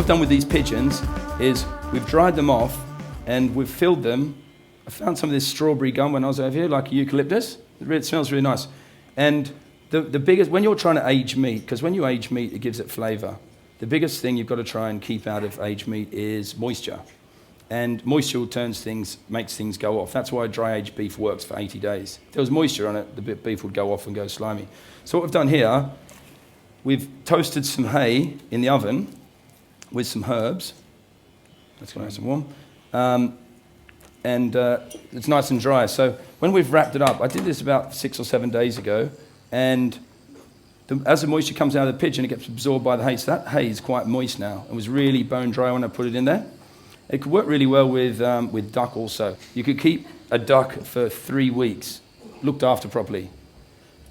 done with these pigeons is we've dried them off and we've filled them. I found some of this strawberry gum when I was over here, like eucalyptus. It smells really nice. And the biggest, when you're trying to age meat, because when you age meat, it gives it flavour. The biggest thing you've got to try and keep out of aged meat is moisture. And moisture makes things go off. That's why dry aged beef works for 80 days. If there was moisture on it, the beef would go off and go slimy. So what we've done here, we've toasted some hay in the oven with some herbs. That's going to have some warm. And it's nice and dry. So when we've wrapped it up, I did this about 6 or 7 days ago, and as the moisture comes out of the pigeon, it gets absorbed by the hay. So that hay is quite moist now. It was really bone dry when I put it in there. It could work really well with duck also. You could keep a duck for 3 weeks, looked after properly,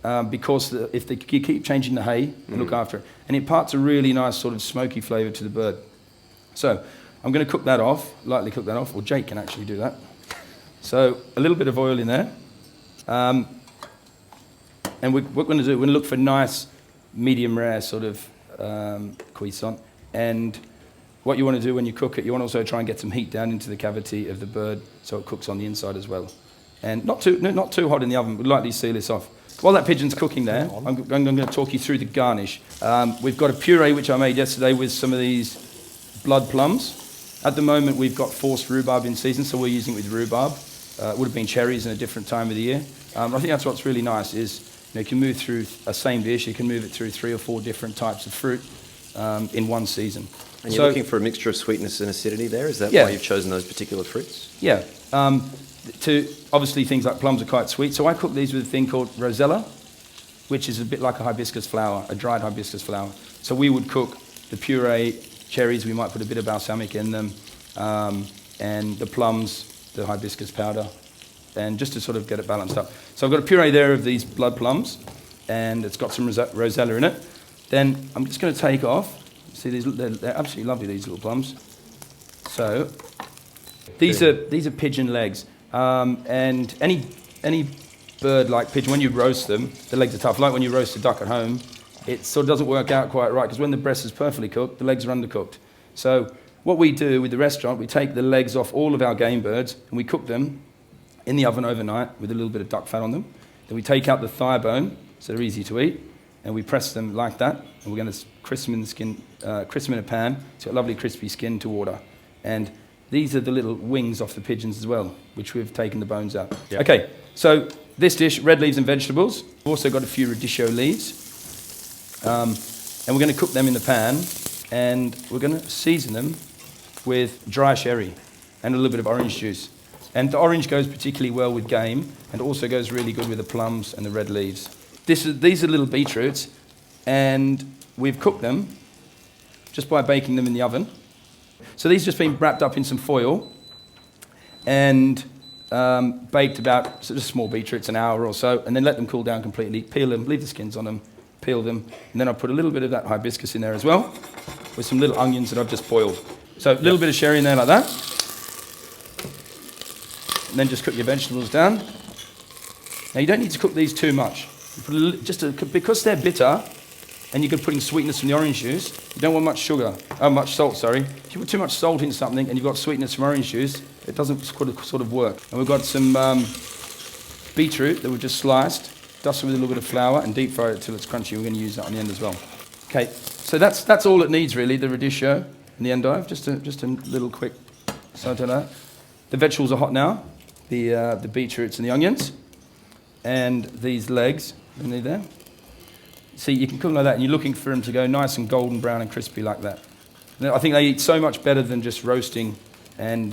because if you keep changing the hay and look after it, and it imparts a really nice sort of smoky flavour to the bird. So I'm going to cook that off, lightly cook that off, or Jake can actually do that. So a little bit of oil in there. And what we're going to do, we're going to look for nice, medium rare sort of cuisson. And what you want to do when you cook it, you want to also try and get some heat down into the cavity of the bird so it cooks on the inside as well. And not too hot in the oven, we'll lightly seal this off. While that pigeon's cooking there, I'm going to talk you through the garnish. We've got a puree which I made yesterday with some of these blood plums. At the moment we've got forced rhubarb in season, so we're using it with rhubarb. It would have been cherries in a different time of the year. I think that's what's really nice is you can move through a same dish, you can move it through 3 or 4 different types of fruit in one season. And you're looking for a mixture of sweetness and acidity there? Is that why you've chosen those particular fruits? Yeah. Obviously things like plums are quite sweet, so I cook these with a thing called rosella, which is a bit like a hibiscus flower, a dried hibiscus flower. So we would cook the puree cherries, we might put a bit of balsamic in them, and the plums, the hibiscus powder, and just to sort of get it balanced up. So I've got a puree there of these blood plums, and it's got some rosella in it. Then I'm just going to take off. See, they're absolutely lovely, these little plums. So these are pigeon legs, and any bird like pigeon, when you roast them, the legs are tough. Like when you roast a duck at home, it sort of doesn't work out quite right because when the breast is perfectly cooked, the legs are undercooked. So what we do with the restaurant, we take the legs off all of our game birds and we cook them in the oven overnight with a little bit of duck fat on them. Then we take out the thigh bone, so they're easy to eat, and we press them like that. And we're going to crisp them in the skin, crisp them in a pan. It's got lovely crispy skin to order. And these are the little wings off the pigeons as well, which we've taken the bones out. Yep. Okay, so this dish, red leaves and vegetables. We've also got a few radicchio leaves. And we're going to cook them in the pan, and we're going to season them with dry sherry and a little bit of orange juice. And the orange goes particularly well with game, and also goes really good with the plums and the red leaves. These are little beetroots, and we've cooked them just by baking them in the oven. So these have just been wrapped up in some foil and baked about sort of small beetroots an hour or so, and then let them cool down completely, peel them, leave the skins on them, peel them, and then I put a little bit of that hibiscus in there as well, with some little onions that I've just boiled. So a little bit of sherry in there like that, and then just cook your vegetables down. Now you don't need to cook these too much. Because they're bitter, and you're putting sweetness from the orange juice, you don't want much salt, sorry. If you put too much salt in something and you've got sweetness from orange juice, it doesn't sort of work. And we've got some beetroot that we've just sliced, dusted with a little bit of flour, and deep fried it till it's crunchy. We're going to use that on the end as well. Okay, so that's all it needs really, the radicchio and the endive, just a little quick saute that. The vegetables are hot now, the beetroots and the onions, and these legs, in there. See, you can cook them like that, and you're looking for them to go nice and golden brown and crispy like that. And I think they eat so much better than just roasting and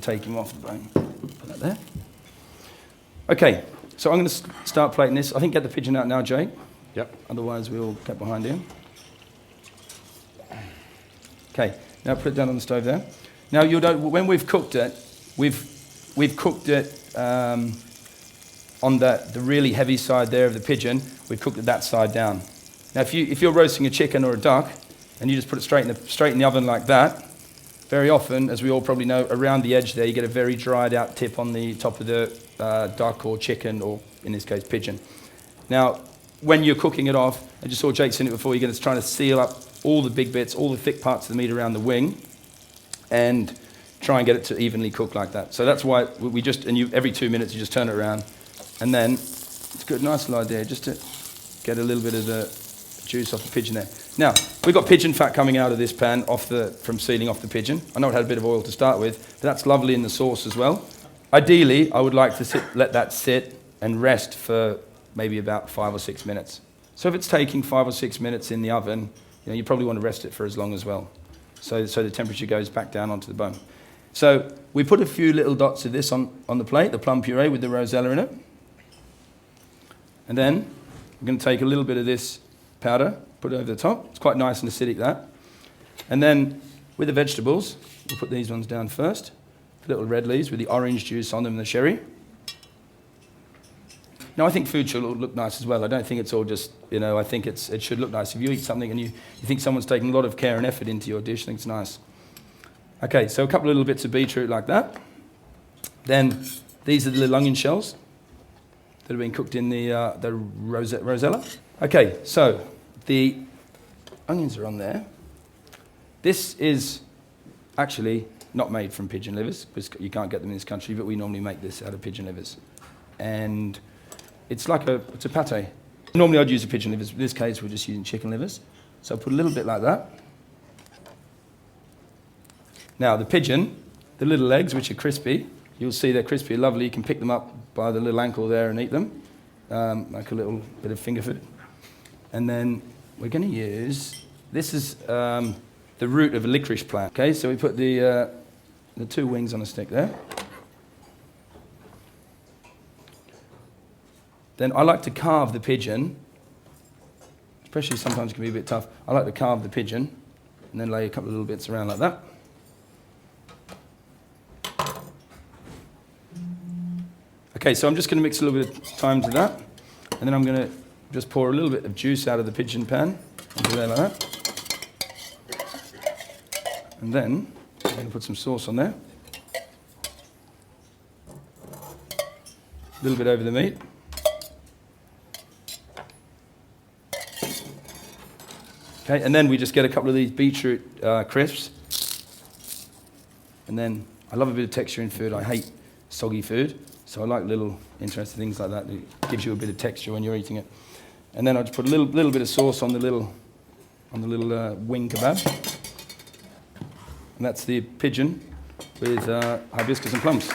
taking them off the bone. Put that there. Okay, so I'm going to start plating this. I think get the pigeon out now, Jake. Yep. Otherwise, we'll get behind him. Okay, now put it down on the stove there. Now, when we've cooked it, we've cooked it on the really heavy side there of the pigeon. We've cooked it that side down. Now, if you're roasting a chicken or a duck, and you just put it straight in the oven like that, very often, as we all probably know, around the edge there, you get a very dried out tip on the top of the duck or chicken, or in this case, pigeon. Now, when you're cooking it off, I just saw Jake seen it before, you're going to try to seal up all the big bits, all the thick parts of the meat around the wing, and try and get it to evenly cook like that. So that's why we just, every 2 minutes you just turn it around, and then it's a good, nice little idea just to get a little bit of the juice off the pigeon there. Now, we've got pigeon fat coming out of this pan from sealing off the pigeon. I know it had a bit of oil to start with, but that's lovely in the sauce as well. Ideally, I would like to let that sit and rest for maybe about 5 or 6 minutes. So if it's taking 5 or 6 minutes in the oven, you probably want to rest it for as long as well. So the temperature goes back down onto the bone. So we put a few little dots of this on the plate, the plum puree with the rosella in it. And then we're going to take a little bit of this powder, put it over the top. It's quite nice and acidic, that. And then with the vegetables, we'll put these ones down first. Little red leaves with the orange juice on them and the sherry. Now, I think food should look nice as well. I don't think it's all just, I think it should look nice. If you eat something and you think someone's taken a lot of care and effort into your dish, I think it's nice. Okay, so a couple of little bits of beetroot like that. Then these are the little onion shells that have been cooked in the rosella. Okay, so the onions are on there. This is actually not made from pigeon livers, because you can't get them in this country, but we normally make this out of pigeon livers. And it's a pate. Normally I'd use a pigeon livers, but in this case we're just using chicken livers. So I'll put a little bit like that. Now the pigeon, the little legs, which are crispy, you'll see they're crispy and lovely. You can pick them up by the little ankle there and eat them, like a little bit of finger food. And then we're going to use, this is the root of a licorice plant. Okay, so we put the 2 wings on a stick there. Then I like to carve the pigeon, especially sometimes it can be a bit tough. I like to carve the pigeon and then lay a couple of little bits around like that. Okay, so I'm just going to mix a little bit of thyme to that, and then I'm going to just pour a little bit of juice out of the pigeon pan into there like that. And then I'm going to put some sauce on there. A little bit over the meat. Okay, and then we just get a couple of these beetroot crisps. And then I love a bit of texture in food. I hate soggy food, so I like little interesting things like that. It gives you a bit of texture when you're eating it. And then I just put a little bit of sauce on the little wing kebab. And that's the pigeon with hibiscus and plums.